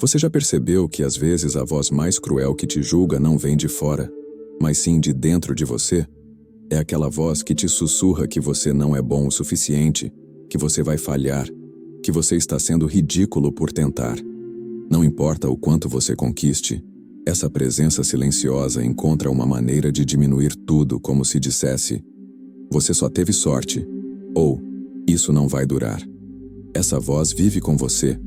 Você já percebeu que às vezes a voz mais cruel que te julga não vem de fora, mas sim de dentro de você? É aquela voz que te sussurra que você não é bom o suficiente, que você vai falhar, que você está sendo ridículo por tentar. Não importa o quanto você conquiste, essa presença silenciosa encontra uma maneira de diminuir tudo, como se dissesse: você só teve sorte, ou isso não vai durar. Essa voz vive com você,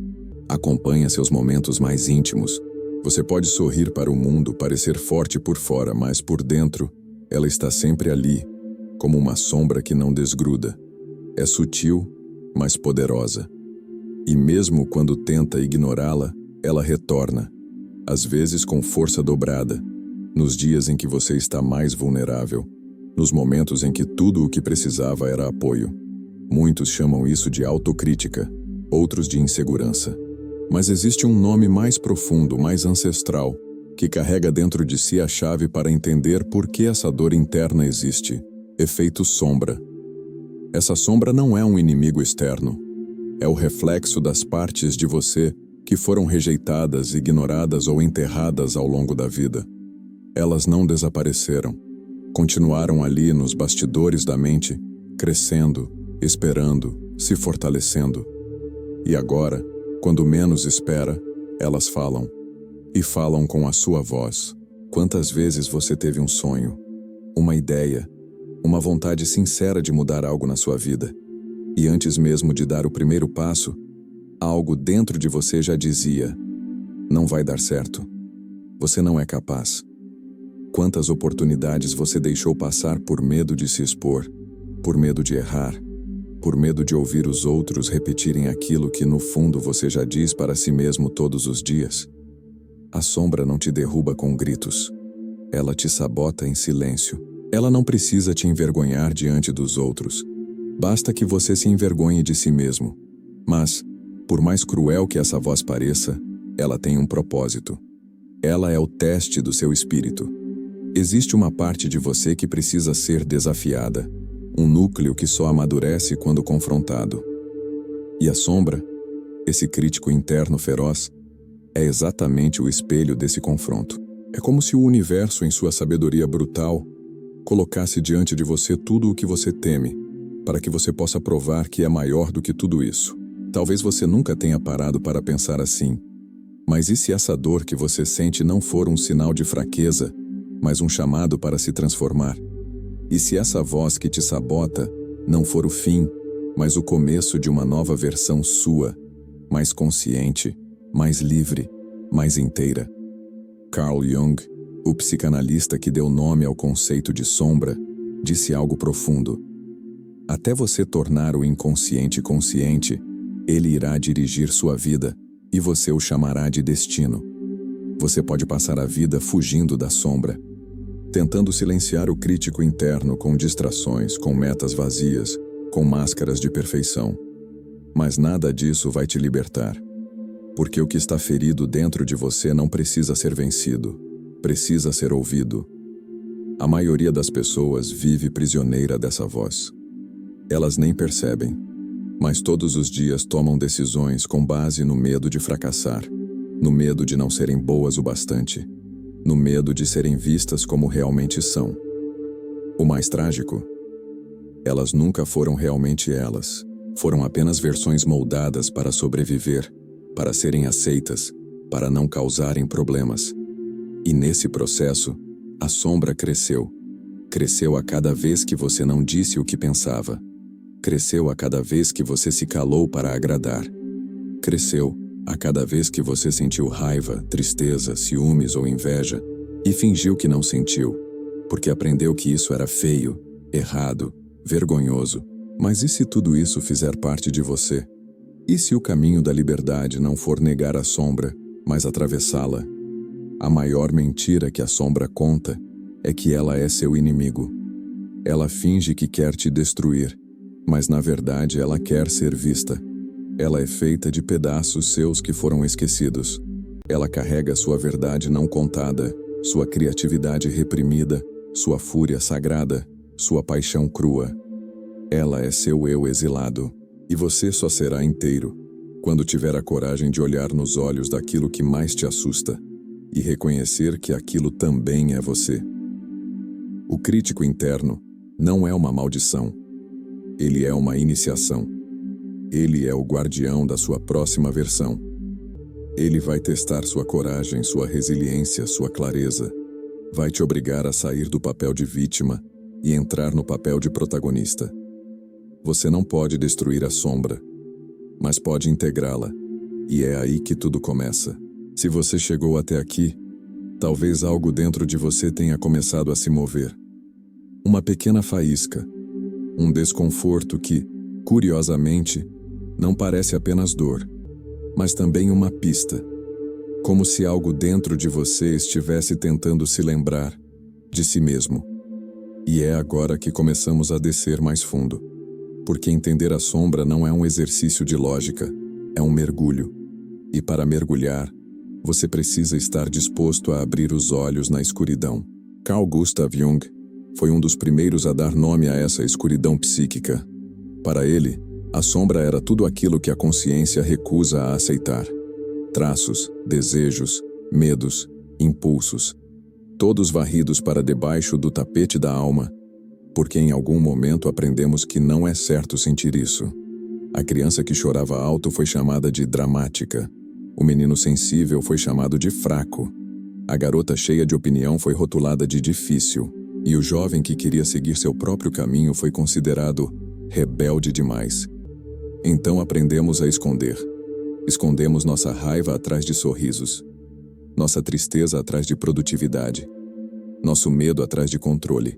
acompanha seus momentos mais íntimos. Você pode sorrir para o mundo, parecer forte por fora, mas por dentro, ela está sempre ali, como uma sombra que não desgruda. É sutil, mas poderosa. E mesmo quando tenta ignorá-la, ela retorna, às vezes com força dobrada, nos dias em que você está mais vulnerável, nos momentos em que tudo o que precisava era apoio. Muitos chamam isso de autocrítica, outros de insegurança. Mas existe um nome mais profundo, mais ancestral, que carrega dentro de si a chave para entender por que essa dor interna existe: efeito sombra. Essa sombra não é um inimigo externo. É o reflexo das partes de você que foram rejeitadas, ignoradas ou enterradas ao longo da vida. Elas não desapareceram. Continuaram ali nos bastidores da mente, crescendo, esperando, se fortalecendo. E agora, quando menos espera, elas falam. E falam com a sua voz. Quantas vezes você teve um sonho, uma ideia, uma vontade sincera de mudar algo na sua vida, e antes mesmo de dar o primeiro passo, algo dentro de você já dizia: não vai dar certo. Você não é capaz. Quantas oportunidades você deixou passar por medo de se expor, por medo de errar, por medo de ouvir os outros repetirem aquilo que no fundo você já diz para si mesmo todos os dias? A sombra não te derruba com gritos. Ela te sabota em silêncio. Ela não precisa te envergonhar diante dos outros. Basta que você se envergonhe de si mesmo. Mas, por mais cruel que essa voz pareça, ela tem um propósito. Ela é o teste do seu espírito. Existe uma parte de você que precisa ser desafiada, um núcleo que só amadurece quando confrontado. E a sombra, esse crítico interno feroz, é exatamente o espelho desse confronto. É como se o universo, em sua sabedoria brutal, colocasse diante de você tudo o que você teme, para que você possa provar que é maior do que tudo isso. Talvez você nunca tenha parado para pensar assim, mas e se essa dor que você sente não for um sinal de fraqueza, mas um chamado para se transformar? E se essa voz que te sabota não for o fim, mas o começo de uma nova versão sua, mais consciente, mais livre, mais inteira? Carl Jung, o psicanalista que deu nome ao conceito de sombra, disse algo profundo: até você tornar o inconsciente consciente, ele irá dirigir sua vida e você o chamará de destino. Você pode passar a vida fugindo da sombra, tentando silenciar o crítico interno com distrações, com metas vazias, com máscaras de perfeição. Mas nada disso vai te libertar. Porque o que está ferido dentro de você não precisa ser vencido, precisa ser ouvido. A maioria das pessoas vive prisioneira dessa voz. Elas nem percebem, mas todos os dias tomam decisões com base no medo de fracassar, no medo de não serem boas o bastante, no medo de serem vistas como realmente são. O mais trágico? Elas nunca foram realmente elas, foram apenas versões moldadas para sobreviver, para serem aceitas, para não causarem problemas. E nesse processo, a sombra cresceu. Cresceu a cada vez que você não disse o que pensava. Cresceu a cada vez que você se calou para agradar. Cresceu a cada vez que você sentiu raiva, tristeza, ciúmes ou inveja e fingiu que não sentiu, porque aprendeu que isso era feio, errado, vergonhoso. Mas e se tudo isso fizer parte de você? E se o caminho da liberdade não for negar a sombra, mas atravessá-la? A maior mentira que a sombra conta é que ela é seu inimigo. Ela finge que quer te destruir, mas na verdade ela quer ser vista. Ela é feita de pedaços seus que foram esquecidos. Ela carrega sua verdade não contada, sua criatividade reprimida, sua fúria sagrada, sua paixão crua. Ela é seu eu exilado. E você só será inteiro, Quando tiver a coragem de olhar nos olhos daquilo que mais te assusta e reconhecer que aquilo também é você. O crítico interno não é uma maldição. Ele é uma iniciação. Ele é o guardião da sua próxima versão. Ele vai testar sua coragem, sua resiliência, sua clareza. Vai te obrigar a sair do papel de vítima e entrar no papel de protagonista. Você não pode destruir a sombra, mas pode integrá-la. E é aí que tudo começa. Se você chegou até aqui, talvez algo dentro de você tenha começado a se mover. Uma pequena faísca, um desconforto que, curiosamente, não parece apenas dor, mas também uma pista. Como se algo dentro de você estivesse tentando se lembrar de si mesmo. E é agora que começamos a descer mais fundo. Porque entender a sombra não é um exercício de lógica, é um mergulho. E para mergulhar, você precisa estar disposto a abrir os olhos na escuridão. Carl Gustav Jung foi um dos primeiros a dar nome a essa escuridão psíquica. Para ele, a sombra era tudo aquilo que a consciência recusa a aceitar. Traços, desejos, medos, impulsos, todos varridos para debaixo do tapete da alma, porque em algum momento aprendemos que não é certo sentir isso. A criança que chorava alto foi chamada de dramática. O menino sensível foi chamado de fraco. A garota cheia de opinião foi rotulada de difícil. E o jovem que queria seguir seu próprio caminho foi considerado rebelde demais. Então aprendemos a esconder. Escondemos nossa raiva atrás de sorrisos, nossa tristeza atrás de produtividade, nosso medo atrás de controle,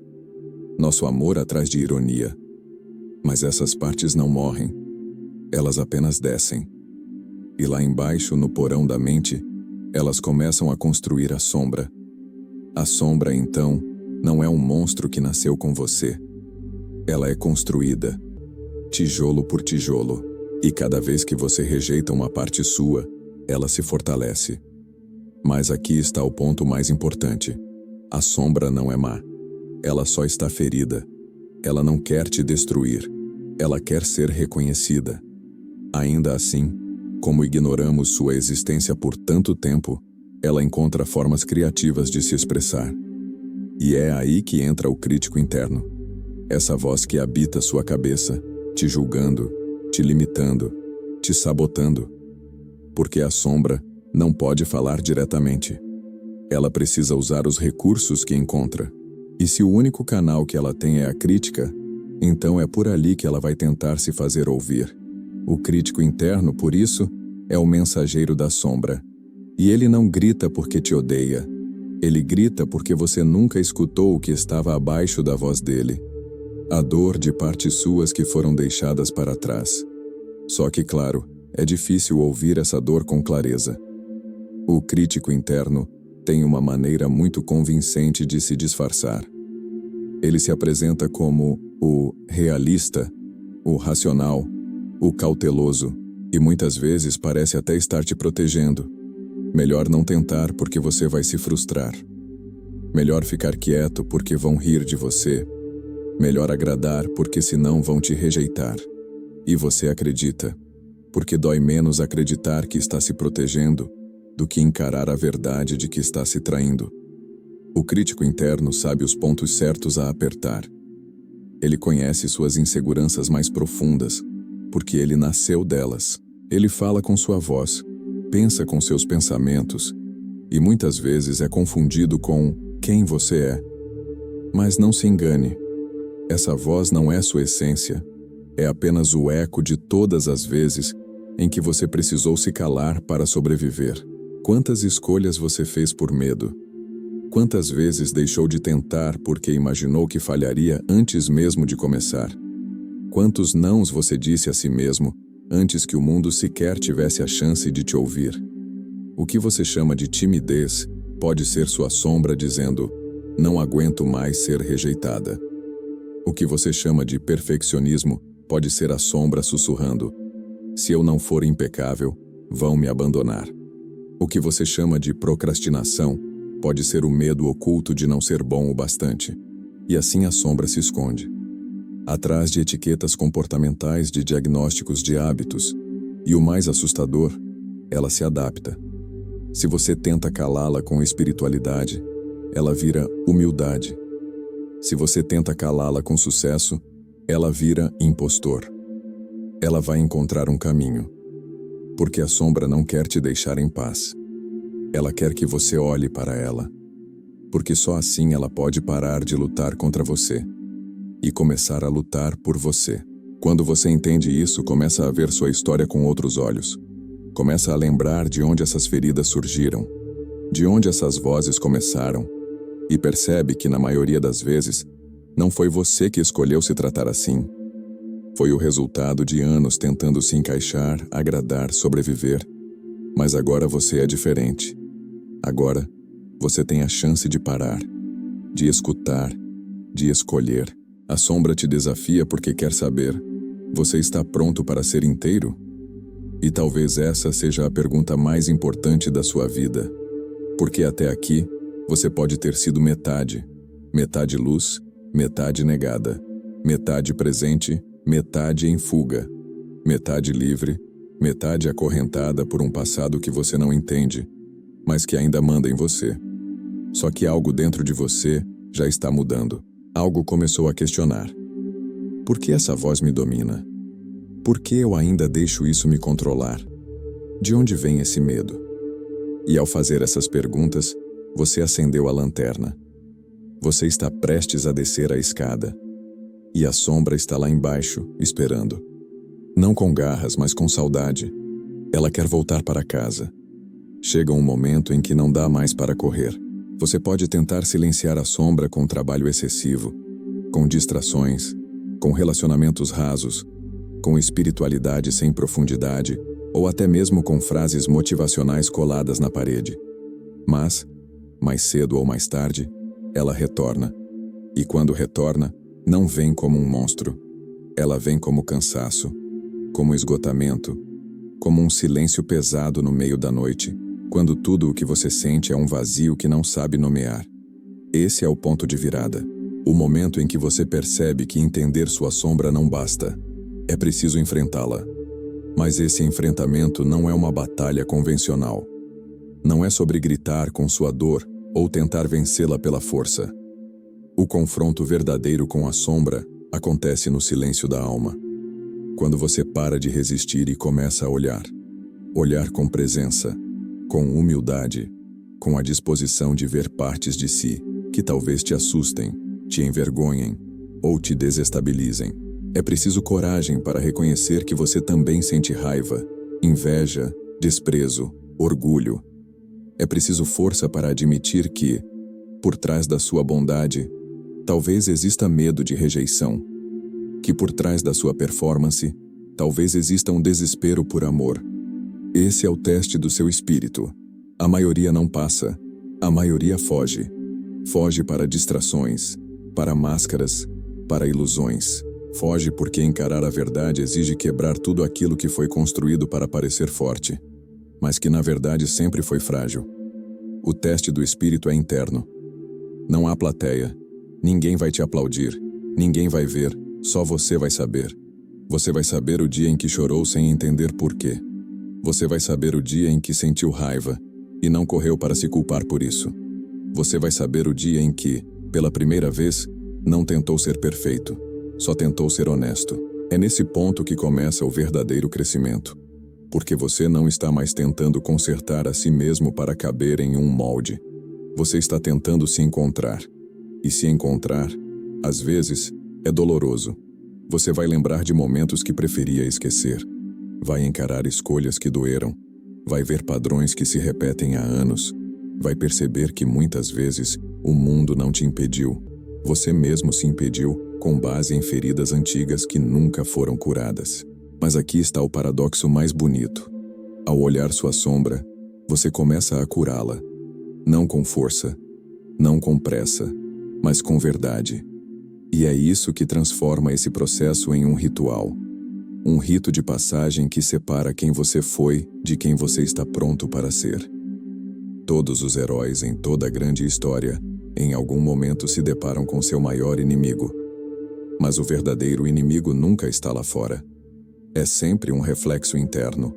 nosso amor atrás de ironia. Mas essas partes não morrem, elas apenas descem. E lá embaixo, no porão da mente, elas começam a construir a sombra. A sombra, então, não é um monstro que nasceu com você. Ela é construída, tijolo por tijolo. E cada vez que você rejeita uma parte sua, ela se fortalece. Mas aqui está o ponto mais importante. A sombra não é má. Ela só está ferida. Ela não quer te destruir. Ela quer ser reconhecida. Ainda assim, como ignoramos sua existência por tanto tempo, ela encontra formas criativas de se expressar. E é aí que entra o crítico interno. Essa voz que habita sua cabeça, te julgando, te limitando, te sabotando. Porque a sombra não pode falar diretamente. Ela precisa usar os recursos que encontra. E se o único canal que ela tem é a crítica, então é por ali que ela vai tentar se fazer ouvir. O crítico interno, por isso, é o mensageiro da sombra. E ele não grita porque te odeia. Ele grita porque você nunca escutou o que estava abaixo da voz dele. A dor de partes suas que foram deixadas para trás. Só que, claro, é difícil ouvir essa dor com clareza. O crítico interno tem uma maneira muito convincente de se disfarçar. Ele se apresenta como o realista, o racional, o cauteloso, e muitas vezes parece até estar te protegendo. Melhor não tentar porque você vai se frustrar. Melhor ficar quieto porque vão rir de você. Melhor agradar porque senão vão te rejeitar. E você acredita, porque dói menos acreditar que está se protegendo do que encarar a verdade de que está se traindo. O crítico interno sabe os pontos certos a apertar. Ele conhece suas inseguranças mais profundas, porque ele nasceu delas. Ele fala com sua voz, pensa com seus pensamentos, e muitas vezes é confundido com quem você é. Mas não se engane. Essa voz não é sua essência, é apenas o eco de todas as vezes em que você precisou se calar para sobreviver. Quantas escolhas você fez por medo? Quantas vezes deixou de tentar porque imaginou que falharia antes mesmo de começar? Quantos nãos você disse a si mesmo antes que o mundo sequer tivesse a chance de te ouvir? O que você chama de timidez pode ser sua sombra dizendo: não aguento mais ser rejeitada. O que você chama de perfeccionismo pode ser a sombra sussurrando: se eu não for impecável, vão me abandonar. O que você chama de procrastinação pode ser o medo oculto de não ser bom o bastante. E assim a sombra se esconde. Atrás de etiquetas comportamentais de diagnósticos de hábitos, E o mais assustador, ela se adapta. Se você tenta calá-la com espiritualidade, ela vira humildade. Se você tenta calá-la com sucesso, ela vira impostor. Ela vai encontrar um caminho, porque a sombra não quer te deixar em paz. Ela quer que você olhe para ela, porque só assim ela pode parar de lutar contra você e começar a lutar por você. Quando você entende isso, começa a ver sua história com outros olhos. Começa a lembrar de onde essas feridas surgiram, de onde essas vozes começaram, e percebe que, na maioria das vezes, não foi você que escolheu se tratar assim. Foi o resultado de anos tentando se encaixar, agradar, sobreviver. Mas agora você é diferente. Agora, você tem a chance de parar, de escutar, de escolher. A sombra te desafia porque quer saber: você está pronto para ser inteiro? E talvez essa seja a pergunta mais importante da sua vida. Porque até aqui, você pode ter sido metade. Metade luz, metade negada. Metade presente, metade em fuga. Metade livre, metade acorrentada por um passado que você não entende, mas que ainda manda em você. Só que algo dentro de você já está mudando. Algo começou a questionar. Por que essa voz me domina? Por que eu ainda deixo isso me controlar? De onde vem esse medo? E ao fazer essas perguntas, você acendeu a lanterna. Você está prestes a descer a escada. E a sombra está lá embaixo, esperando. Não com garras, mas com saudade. Ela quer voltar para casa. Chega um momento em que não dá mais para correr. Você pode tentar silenciar a sombra com trabalho excessivo, com distrações, com relacionamentos rasos, com espiritualidade sem profundidade, ou até mesmo com frases motivacionais coladas na parede. Mas, mais cedo ou mais tarde, ela retorna. E quando retorna, não vem como um monstro. Ela vem como cansaço, como esgotamento, como um silêncio pesado no meio da noite, quando tudo o que você sente é um vazio que não sabe nomear. Esse é o ponto de virada. O momento em que você percebe que entender sua sombra não basta. É preciso enfrentá-la. Mas esse enfrentamento não é uma batalha convencional. Não é sobre gritar com sua dor ou tentar vencê-la pela força. O confronto verdadeiro com a sombra acontece no silêncio da alma. Quando você para de resistir e começa a olhar. Olhar com presença, com humildade, com a disposição de ver partes de si que talvez te assustem, te envergonhem ou te desestabilizem. É preciso coragem para reconhecer que você também sente raiva, inveja, desprezo, orgulho. É preciso força para admitir que, por trás da sua bondade, talvez exista medo de rejeição. Que por trás da sua performance, talvez exista um desespero por amor. Esse é o teste do seu espírito. A maioria não passa, a maioria foge. Foge para distrações, para máscaras, para ilusões. Foge porque encarar a verdade exige quebrar tudo aquilo que foi construído para parecer forte, mas que na verdade sempre foi frágil. O teste do espírito é interno. Não há plateia. Ninguém vai te aplaudir. Ninguém vai ver. Só você vai saber. Você vai saber o dia em que chorou sem entender por quê. Você vai saber o dia em que sentiu raiva e não correu para se culpar por isso. Você vai saber o dia em que, pela primeira vez, não tentou ser perfeito. Só tentou ser honesto. É nesse ponto que começa o verdadeiro crescimento. Porque você não está mais tentando consertar a si mesmo para caber em um molde. Você está tentando se encontrar. E se encontrar, às vezes, é doloroso. Você vai lembrar de momentos que preferia esquecer. Vai encarar escolhas que doeram. Vai ver padrões que se repetem há anos. Vai perceber que muitas vezes o mundo não te impediu. Você mesmo se impediu com base em feridas antigas que nunca foram curadas. Mas aqui está o paradoxo mais bonito. Ao olhar sua sombra, você começa a curá-la. Não com força, não com pressa, mas com verdade. E é isso que transforma esse processo em um ritual. Um rito de passagem que separa quem você foi de quem você está pronto para ser. Todos os heróis em toda a grande história, em algum momento se deparam com seu maior inimigo. Mas o verdadeiro inimigo nunca está lá fora. É sempre um reflexo interno,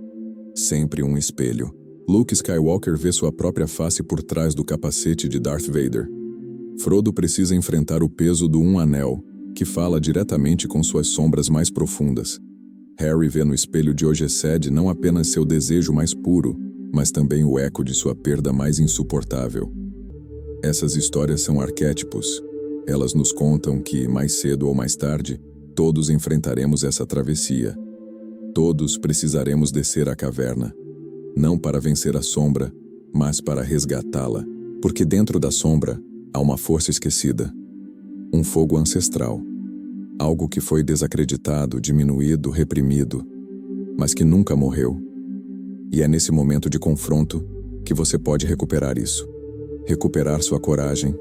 sempre um espelho. Luke Skywalker vê sua própria face por trás do capacete de Darth Vader. Frodo precisa enfrentar o peso do Um Anel, que fala diretamente com suas sombras mais profundas. Harry vê no espelho de Ogessed não apenas seu desejo mais puro, mas também o eco de sua perda mais insuportável. Essas histórias são arquétipos. Elas nos contam que, mais cedo ou mais tarde, todos enfrentaremos essa travessia. Todos precisaremos descer a caverna, não para vencer a sombra, mas para resgatá-la, porque dentro da sombra há uma força esquecida, um fogo ancestral, algo que foi desacreditado, diminuído, reprimido, mas que nunca morreu. E é nesse momento de confronto que você pode recuperar isso. Recuperar sua coragem,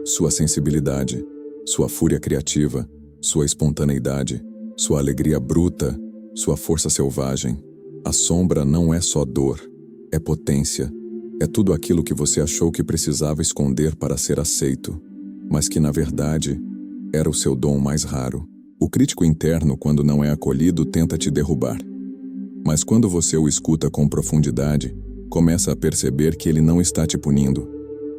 sua sensibilidade, sua fúria criativa, sua espontaneidade, sua alegria bruta, sua força selvagem. A sombra não é só dor, é potência, é tudo aquilo que você achou que precisava esconder para ser aceito, mas que na verdade era o seu dom mais raro. O crítico interno, quando não é acolhido, tenta te derrubar. Mas quando você o escuta com profundidade, começa a perceber que ele não está te punindo.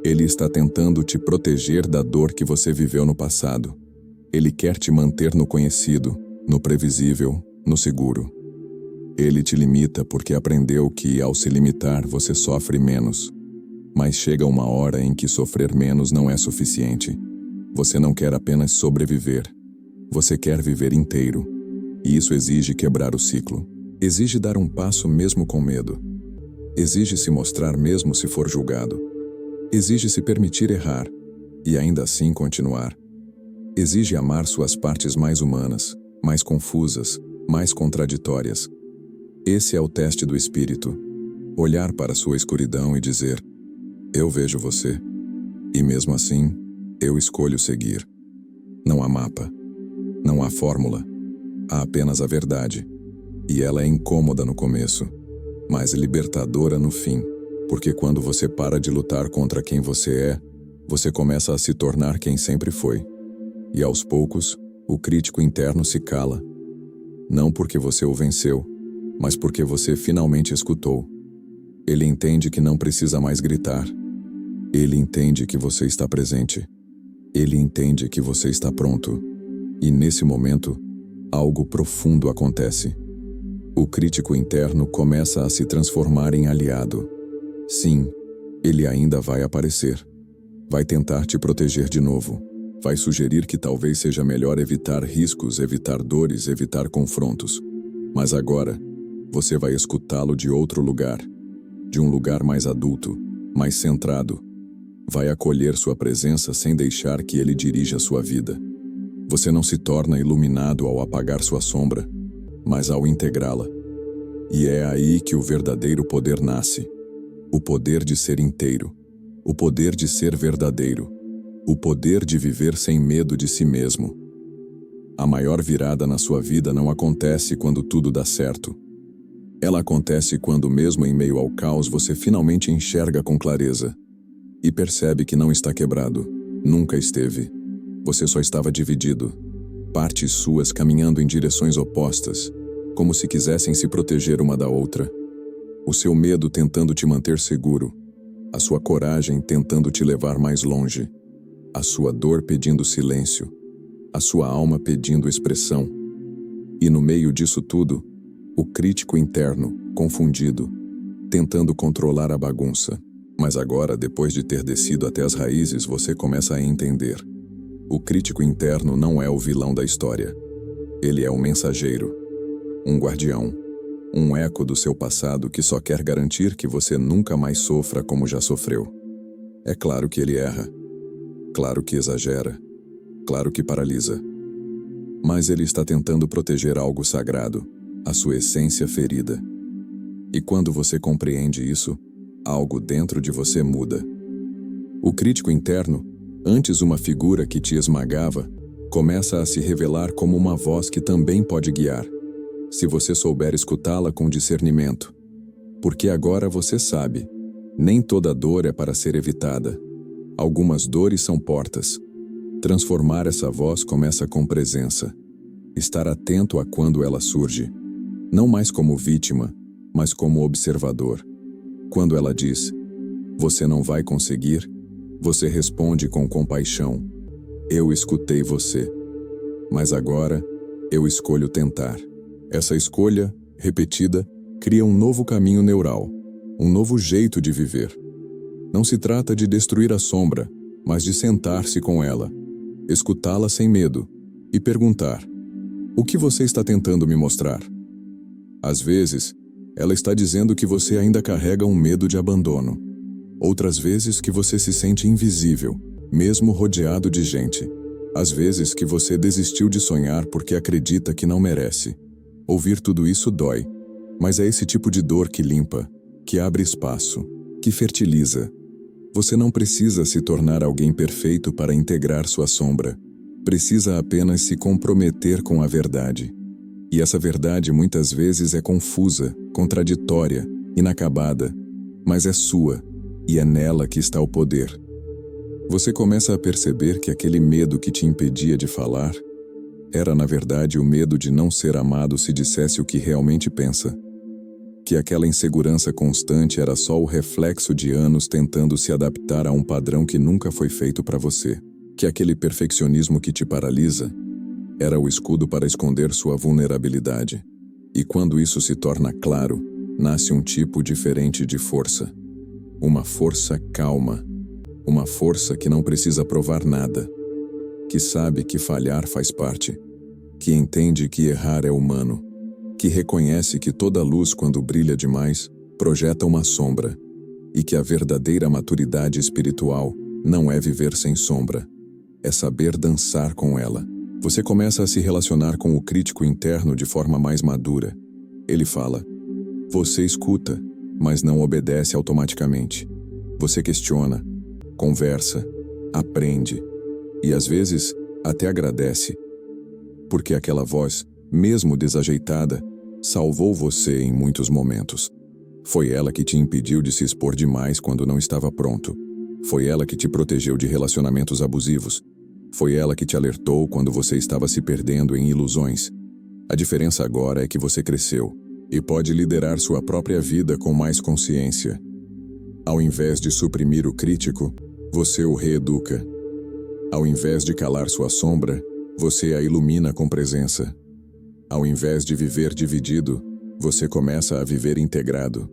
Ele está tentando te proteger da dor que você viveu no passado. Ele quer te manter no conhecido, no previsível, no seguro. Ele te limita porque aprendeu que, ao se limitar, você sofre menos. Mas chega uma hora em que sofrer menos não é suficiente. Você não quer apenas sobreviver. Você quer viver inteiro. E isso exige quebrar o ciclo. Exige dar um passo mesmo com medo. Exige se mostrar mesmo se for julgado. Exige se permitir errar, e ainda assim continuar. Exige amar suas partes mais humanas, mais confusas, mais contraditórias. Esse é o teste do espírito. Olhar para sua escuridão e dizer: eu vejo você. E mesmo assim, eu escolho seguir. Não há mapa. Não há fórmula. Há apenas a verdade. E ela é incômoda no começo, mas libertadora no fim. Porque quando você para de lutar contra quem você é, você começa a se tornar quem sempre foi. E aos poucos, o crítico interno se cala. Não porque você o venceu, mas porque você finalmente escutou. Ele entende que não precisa mais gritar. Ele entende que você está presente. Ele entende que você está pronto. E nesse momento, algo profundo acontece. O crítico interno começa a se transformar em aliado. Sim, ele ainda vai aparecer. Vai tentar te proteger de novo. Vai sugerir que talvez seja melhor evitar riscos, evitar dores, evitar confrontos. Mas agora, você vai escutá-lo de outro lugar. De um lugar mais adulto, mais centrado. Vai acolher sua presença sem deixar que ele dirija sua vida. Você não se torna iluminado ao apagar sua sombra, mas ao integrá-la. E é aí que o verdadeiro poder nasce. O poder de ser inteiro. O poder de ser verdadeiro. O poder de viver sem medo de si mesmo. A maior virada na sua vida não acontece quando tudo dá certo. Ela acontece quando, mesmo em meio ao caos, você finalmente enxerga com clareza. E percebe que não está quebrado. Nunca esteve. Você só estava dividido. Partes suas caminhando em direções opostas, como se quisessem se proteger uma da outra. O seu medo tentando te manter seguro. A sua coragem tentando te levar mais longe. A sua dor pedindo silêncio. A sua alma pedindo expressão. E no meio disso tudo, o crítico interno, confundido, tentando controlar a bagunça. Mas agora, depois de ter descido até as raízes, você começa a entender. O crítico interno não é o vilão da história. Ele é um mensageiro, um guardião, um eco do seu passado que só quer garantir que você nunca mais sofra como já sofreu. É claro que ele erra. Claro que exagera. Claro que paralisa. Mas ele está tentando proteger algo sagrado, a sua essência ferida. E quando você compreende isso, algo dentro de você muda. O crítico interno, antes uma figura que te esmagava, começa a se revelar como uma voz que também pode guiar, se você souber escutá-la com discernimento. Porque agora você sabe, nem toda dor é para ser evitada. Algumas dores são portas. Transformar essa voz começa com presença. Estar atento a quando ela surge. Não mais como vítima, mas como observador. Quando ela diz, você não vai conseguir, você responde com compaixão, eu escutei você. Mas agora, eu escolho tentar. Essa escolha, repetida, cria um novo caminho neural, um novo jeito de viver. Não se trata de destruir a sombra, mas de sentar-se com ela, escutá-la sem medo e perguntar: o que você está tentando me mostrar? Às vezes, ela está dizendo que você ainda carrega um medo de abandono. Outras vezes que você se sente invisível, mesmo rodeado de gente. Às vezes que você desistiu de sonhar porque acredita que não merece. Ouvir tudo isso dói, mas é esse tipo de dor que limpa, que abre espaço, que fertiliza. Você não precisa se tornar alguém perfeito para integrar sua sombra. Precisa apenas se comprometer com a verdade. E essa verdade muitas vezes é confusa, contraditória, inacabada, mas é sua, e é nela que está o poder. Você começa a perceber que aquele medo que te impedia de falar era, na verdade, o medo de não ser amado se dissesse o que realmente pensa. Que aquela insegurança constante era só o reflexo de anos tentando se adaptar a um padrão que nunca foi feito para você. Que aquele perfeccionismo que te paralisa era o escudo para esconder sua vulnerabilidade. E quando isso se torna claro, nasce um tipo diferente de força. Uma força calma. Uma força que não precisa provar nada. Que sabe que falhar faz parte. Que entende que errar é humano. Que reconhece que toda luz, quando brilha demais, projeta uma sombra. E que a verdadeira maturidade espiritual não é viver sem sombra. É saber dançar com ela. Você começa a se relacionar com o crítico interno de forma mais madura. Ele fala: você escuta, mas não obedece automaticamente. Você questiona, conversa, aprende e às vezes até agradece. Porque aquela voz, mesmo desajeitada, salvou você em muitos momentos. Foi ela que te impediu de se expor demais quando não estava pronto. Foi ela que te protegeu de relacionamentos abusivos. Foi ela que te alertou quando você estava se perdendo em ilusões. A diferença agora é que você cresceu e pode liderar sua própria vida com mais consciência. Ao invés de suprimir o crítico, você o reeduca. Ao invés de calar sua sombra, você a ilumina com presença. Ao invés de viver dividido, você começa a viver integrado.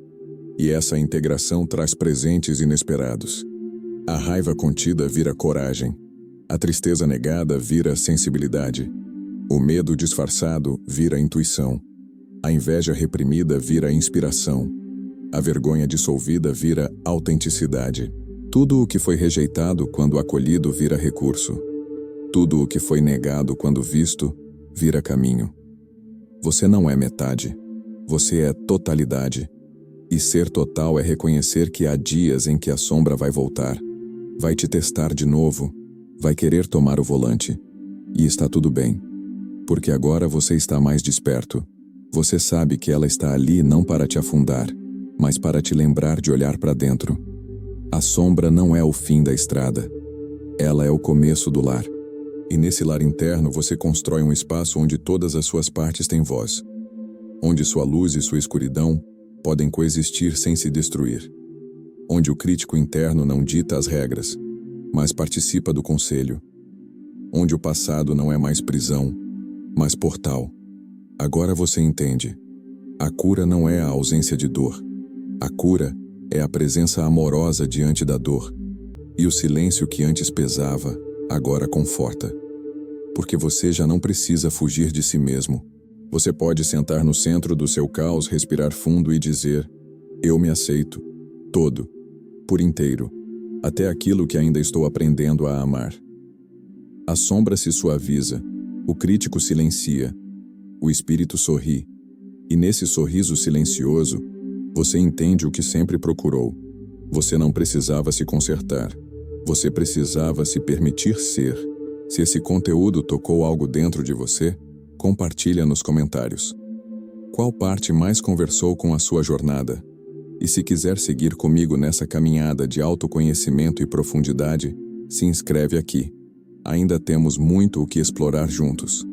E essa integração traz presentes inesperados. A raiva contida vira coragem. A tristeza negada vira sensibilidade. O medo disfarçado vira intuição. A inveja reprimida vira inspiração. A vergonha dissolvida vira autenticidade. Tudo o que foi rejeitado quando acolhido vira recurso. Tudo o que foi negado quando visto vira caminho. Você não é metade. Você é totalidade. E ser total é reconhecer que há dias em que a sombra vai voltar. Vai te testar de novo. Vai querer tomar o volante. E está tudo bem. Porque agora você está mais desperto. Você sabe que ela está ali não para te afundar, mas para te lembrar de olhar para dentro. A sombra não é o fim da estrada. Ela é o começo do lar. E nesse lar interno você constrói um espaço onde todas as suas partes têm voz. Onde sua luz e sua escuridão podem coexistir sem se destruir. Onde o crítico interno não dita as regras, mas participa do conselho. Onde o passado não é mais prisão, mas portal. Agora você entende. A cura não é a ausência de dor. A cura é a presença amorosa diante da dor. E o silêncio que antes pesava, agora conforta. Porque você já não precisa fugir de si mesmo. Você pode sentar no centro do seu caos, respirar fundo e dizer: eu me aceito, todo, por inteiro, até aquilo que ainda estou aprendendo a amar. A sombra se suaviza, o crítico silencia, o espírito sorri, e nesse sorriso silencioso, você entende o que sempre procurou. Você não precisava se consertar, você precisava se permitir ser. Se esse conteúdo tocou algo dentro de você, compartilha nos comentários. Qual parte mais conversou com a sua jornada? E se quiser seguir comigo nessa caminhada de autoconhecimento e profundidade, se inscreve aqui. Ainda temos muito o que explorar juntos.